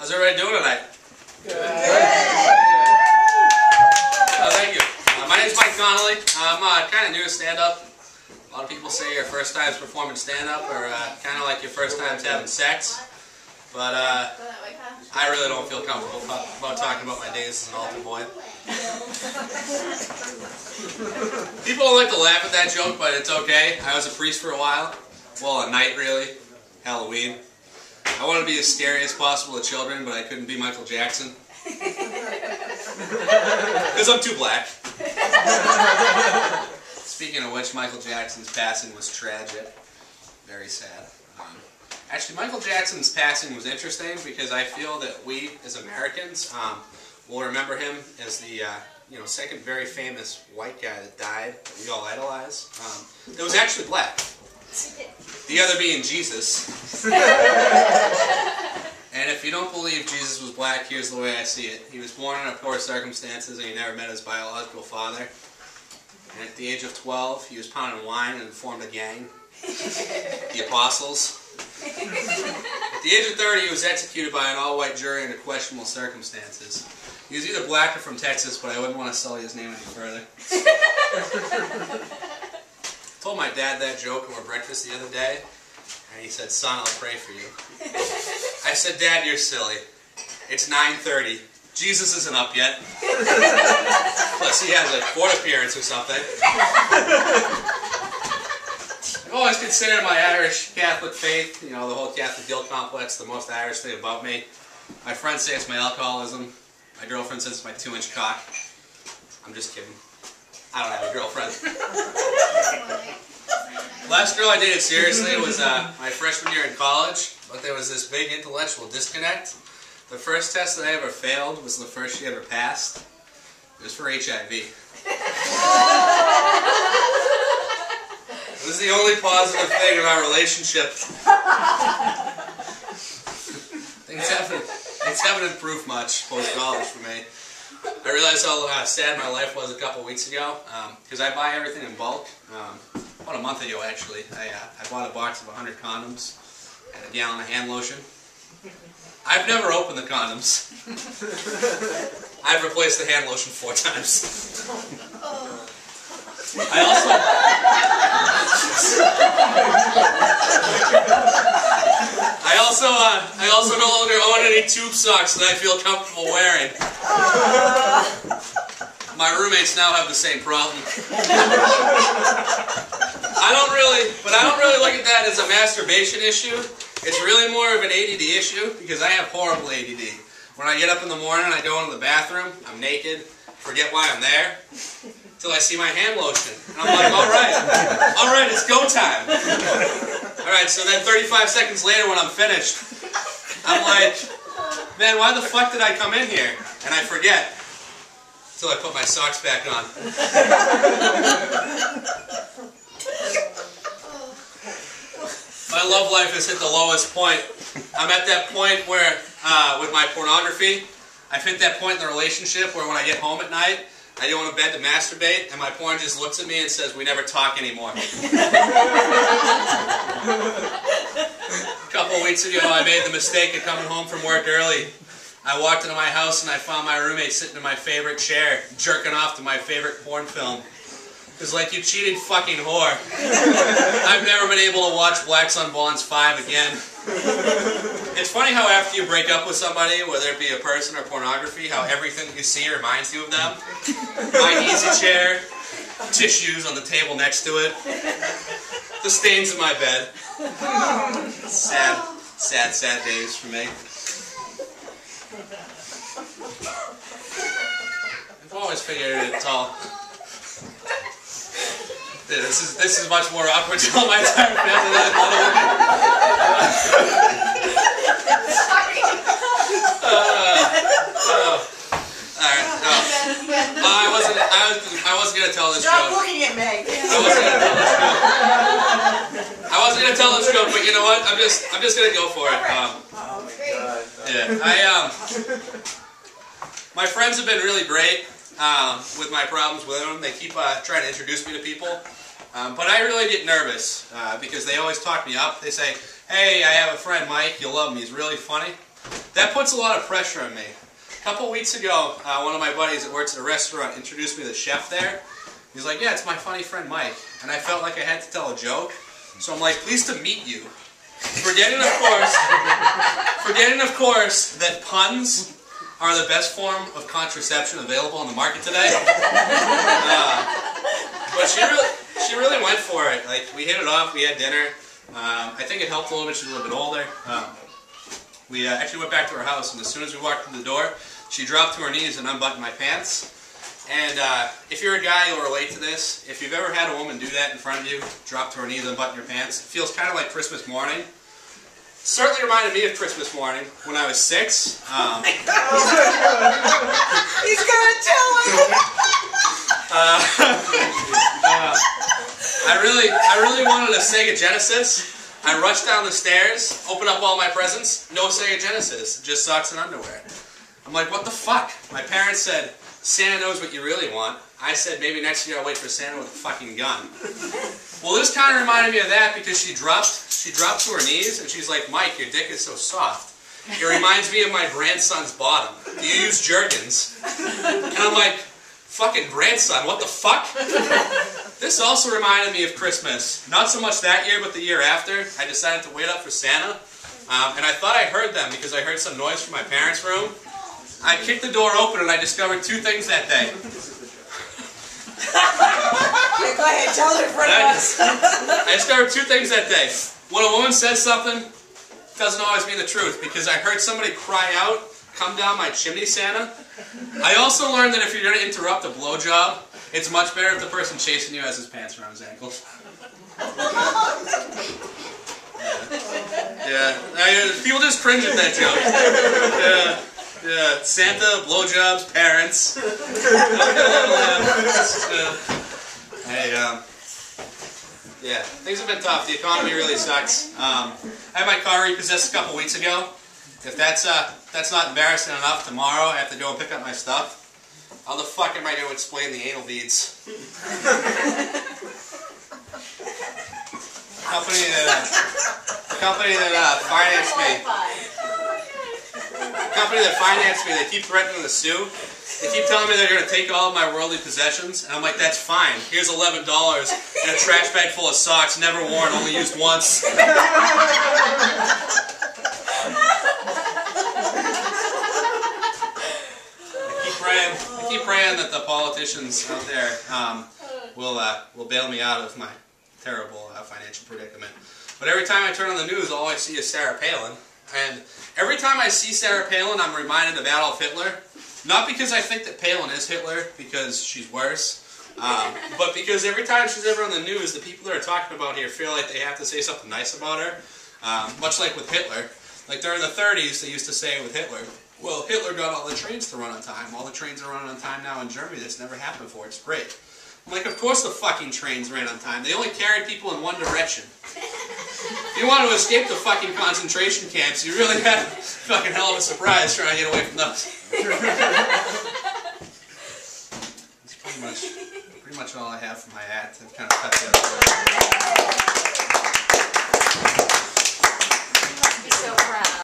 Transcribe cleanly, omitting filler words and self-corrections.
How's everybody doing tonight? Good. Oh, thank you. My name's Mike Connolly. I'm kind of new to stand-up. A lot of people say your first time's performing stand-up or kind of like your first time's having sex. But I really don't feel comfortable about talking about my days as an altar boy. People don't like to laugh at that joke, but it's okay. I was a priest for a while. Well, a night really. Halloween. I wanted to be as scary as possible to children, but I couldn't be Michael Jackson. Because I'm too black. Speaking of which, Michael Jackson's passing was tragic. Very sad. Actually, Michael Jackson's passing was interesting because I feel that we, as Americans, will remember him as the second very famous white guy that died, that we all idolize. That was actually black. The other being Jesus. And if you don't believe Jesus was black, here's the way I see it. He was born under poor circumstances and he never met his biological father. And at the age of 12, he was pounding wine and formed a gang. The Apostles. At the age of 30, he was executed by an all-white jury under questionable circumstances. He was either black or from Texas, but I wouldn't want to sully his name any further. I told my dad that joke over breakfast the other day, and he said, "Son, I'll pray for you." I said, "Dad, you're silly. It's 9:30. Jesus isn't up yet." Plus, he has a court appearance or something. I've always considered my Irish Catholic faith, the whole Catholic guilt complex, the most Irish thing about me. My friends say it's my alcoholism. My girlfriend says it's my 2-inch cock. I'm just kidding. I don't have a girlfriend. Last girl I dated seriously was my freshman year in college, but there was this big intellectual disconnect. The first test that I ever failed was the first she ever passed. It was for HIV. It was the only positive thing in our relationship. Things haven't improved much post-college for me. I realized how sad my life was a couple weeks ago, because I buy everything in bulk. About a month ago, actually, I bought a box of 100 condoms and a gallon of hand lotion. I've never opened the condoms. I've replaced the hand lotion 4 times. I also no longer own any tube socks that I feel comfortable wearing. My roommates now have the same problem. I don't really look at that as a masturbation issue. It's really more of an ADD issue because I have horrible ADD. When I get up in the morning, I go into the bathroom, I'm naked, forget why I'm there, till I see my hand lotion. And I'm like, all right, it's go time. All right, so then 35 seconds later when I'm finished, I'm like, man, why the fuck did I come in here? And I forget. Until I put my socks back on. My love life has hit the lowest point. I'm at that point where, with my pornography, I've hit that point in the relationship where when I get home at night, I go into bed to masturbate, and my porn just looks at me and says, "We never talk anymore." A couple of weeks ago, I made the mistake of coming home from work early. I walked into my house and I found my roommate sitting in my favorite chair, jerking off to my favorite porn film. It was like, "You cheating fucking whore." I've never been able to watch Blacks on Bonds 5 again. It's funny how after you break up with somebody, whether it be a person or pornography, how everything you see reminds you of them. My easy chair, tissues on the table next to it, the stains in my bed. Sad, sad, sad days for me. I've always figured it's all... This is much more awkward to my entire family than another one. Alright, no. I wasn't gonna tell this joke. Stop looking at Meg. I wasn't gonna tell this joke, but you know what? I'm just gonna go for it. Oh my God. Yeah, my friends have been really great with my problems with them. They keep trying to introduce me to people. But I really get nervous because they always talk me up. They say, "Hey, I have a friend, Mike. You'll love him. He's really funny." that puts a lot of pressure on me. A couple weeks ago, one of my buddies that works at a restaurant introduced me to the chef there. He's like, yeah, it's my funny friend Mike. And I felt like I had to tell a joke. So I'm like, pleased to meet you. Forgetting, of course, that puns are the best form of contraception available on the market today. But she really went for it. Like, we hit it off, we had dinner. I think it helped a little bit, she's a little bit older. We actually went back to her house, and as soon as we walked through the door, she dropped to her knees and unbuttoned my pants. And if you're a guy, you'll relate to this. If you've ever had a woman do that in front of you, drop to her knees and unbutton your pants, it feels kind of like Christmas morning. Certainly reminded me of Christmas morning when I was 6. He's gonna tell him. I really wanted a Sega Genesis. I rushed down the stairs, opened up all my presents, no Sega Genesis, just socks and underwear. I'm like, what the fuck? My parents said, Santa knows what you really want. I said, maybe next year I'll wait for Santa with a fucking gun. Well, this kind of reminded me of that because she dropped to her knees and she's like, Mike, your dick is so soft. It reminds me of my grandson's bottom. Do you use Jergens? And I'm like, fucking grandson, what the fuck? This also reminded me of Christmas. Not so much that year, but the year after. I decided to wait up for Santa. And I thought I heard them because I heard some noise from my parents' room. I kicked the door open and I discovered 2 things that day. Yeah, go ahead, tell her in front of us. I discovered 2 things that day. When a woman says something, it doesn't always mean the truth, because I heard somebody cry out, come down my chimney, Santa. I also learned that if you're going to interrupt a blowjob, it's much better if the person chasing you has his pants around his ankles. Yeah. People just cringe at that joke. Yeah. Santa, blowjobs, parents. Yeah, things have been tough. The economy really sucks. I had my car repossessed a couple weeks ago. If that's not embarrassing enough, tomorrow I have to go and pick up my stuff. How the fuck am I going to explain the anal beads? The company that financed me, they keep threatening to sue. They keep telling me they're going to take all of my worldly possessions, and I'm like, that's fine. Here's $11 and a trash bag full of socks, never worn, only used once. I keep praying that the politicians out there will bail me out of my terrible financial predicament. But every time I turn on the news, all I see is Sarah Palin. And every time I see Sarah Palin, I'm reminded of Adolf Hitler. Not because I think that Palin is Hitler, because she's worse, but because every time she's ever on the news, the people that are talking about here feel like they have to say something nice about her. Much like with Hitler. Like during the 30s, they used to say with Hitler, well, Hitler got all the trains to run on time. All the trains are running on time now in Germany. That's never happened before. It's great. I'm like, of course the fucking trains ran on time. They only carried people in one direction. If you want to escape the fucking concentration camps, you really had a fucking hell of a surprise trying to get away from those. That's pretty much all I have for my act. I've kind of cut the other